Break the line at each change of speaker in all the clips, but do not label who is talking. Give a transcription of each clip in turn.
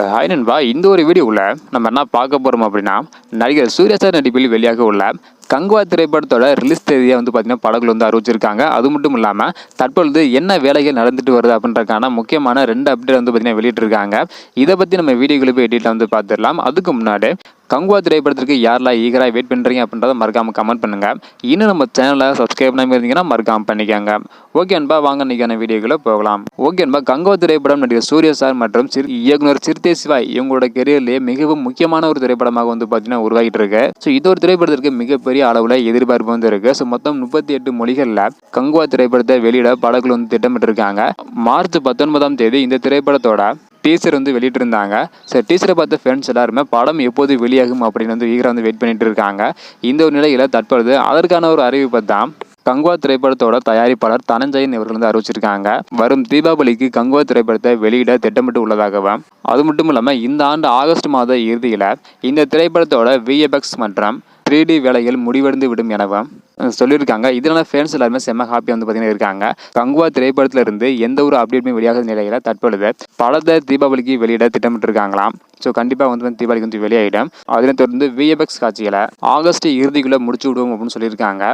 Hi நண்பா, இந்த ஒரு வீடியோவில் நம்ம என்ன பார்க்க போகிறோம் அப்படின்னா, நடிகர் சூர்யா சார் நடிப்பில் வெளியாக உள்ள கங்குவா திரைப்படத்தோட ரிலீஸ் தேதியை பார்த்தீங்கன்னா படங்கள் அறிவிச்சிருக்காங்க. அது மட்டும் இல்லாமல் தற்பொழுது என்ன வேலைகள் நடந்துட்டு வருது அப்படின்றதுக்கான முக்கியமான 2 அப்டேட் பார்த்தீங்கன்னா வெளியிட்டிருக்காங்க. இதை பற்றி நம்ம வீடியோக்குள்ள போய் டீட்டெயிலாக பார்த்துடலாம். அதுக்கு முன்னாடி கங்குவா திரைப்படத்திற்கு யாரெல்லாம் ஈகராக வெயிட் பண்ணுறீங்க அப்படின்றத மறக்காமல் கமெண்ட் பண்ணுங்கள். இன்னும் நம்ம சேனலை சப்ஸ்கிரைப் பண்ணாமல் இருந்தீங்கன்னா மறக்காமல் பண்ணிக்கோங்க. ஓகே அன்பா, வாங்க இன்றைக்கான வீடியோக்குள்ளே போகலாம். ஓகே அன்பா, கங்குவா திரைப்படம் நடிகர் சூர்யா சார் மற்றும் இயக்குனர் சிறுத்தை சிவா இவங்களோட கெரியர்லேயே மிகவும் முக்கியமான ஒரு திரைப்படமாக பார்த்தீங்கன்னா உருவாகிட்டு இருக்கு. ஸோ இது ஒரு திரைப்படத்திற்கு மிகப்பெரிய அளவில் எதிர்பார்ப்பு இருக்கு. ஸோ மொத்தம் 38 மொழிகளில் கங்குவா திரைப்படத்தை வெளியிட படக்குழு திட்டமிட்டிருக்காங்க. மார்ச் 19ஆம் தேதி இந்த திரைப்படத்தோட டீசர் வெளியிட்டிருந்தாங்க. சரி, டீசரை பார்த்த ஃப்ரெண்ட்ஸ் எல்லாருமே படம் எப்போது வெளியாகும் அப்படின்னு ஈகராக வெயிட் பண்ணிட்டு இருக்காங்க. இந்த ஒரு நிலையில் தற்பொழுது அதற்கான ஒரு அறிவிப்பை தான் கங்குவா திரைப்படத்தோட தயாரிப்பாளர் தனஞ்சயன் இவர்கள் அறிவிச்சிருக்காங்க. வரும் தீபாவளிக்கு கங்குவா திரைப்படத்தை வெளியிட திட்டமிட்டு உள்ளதாகவும், அது மட்டும் இல்லாமல் இந்த ஆண்டு ஆகஸ்ட் மாத இறுதியில் இந்த திரைப்படத்தோட VFX மற்றும் 3D வேலைகள் முடிவடைந்து விடும் எனவும் சொல்லியிருக்காங்க. இதனால ஃபேன்ஸ் எல்லாருமே செம்ம ஹாப்பியாக பார்த்தீங்கன்னா இருக்காங்க. கங்குவா திரைப்படத்துல இருந்து எந்த ஒரு அப்டேட்டுமே வெளியாகாத நிலையில தற்பொழுது படத்தை தீபாவளிக்கு வெளியிட திட்டமிட்டிருக்காங்களாம். ஸோ கண்டிப்பாக தீபாவளிக்கு வெளியாகிடும். அதனை தொடர்ந்து VFX காட்சிகளை ஆகஸ்ட் இறுதிக்குள்ளே முடிச்சு விடுவோம் அப்படின்னு சொல்லியிருக்காங்க.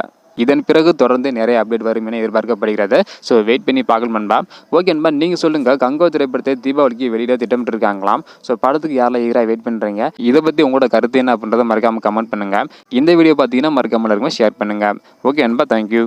இதன் பிறகு தொடர்ந்து நிறைய அப்டேட் வரும் என எதிர்பார்க்கப்படுகிறது. ஸோ வெயிட் பண்ணி பார்க்கணும் நண்பா. ஓகே நண்பா, நீங்கள் சொல்லுங்கள், கங்குவா திரைப்படத்தை தீபாவளிக்கு வெளியிட திட்டமிட்டு இருக்காங்களாம். ஸோ படத்துக்கு யாரெல்லாம் ஈகராக வெயிட் பண்ணுறீங்க, இதை பற்றி உங்களோட கருத்து என்ன அப்படின்றத மறக்காமல் கமெண்ட் பண்ணுங்கள். இந்த வீடியோ பார்த்தீங்கன்னா மறக்காமல் இருக்குமே ஷேர் பண்ணுங்கள். ஓகே நண்பா, தேங்க்யூ.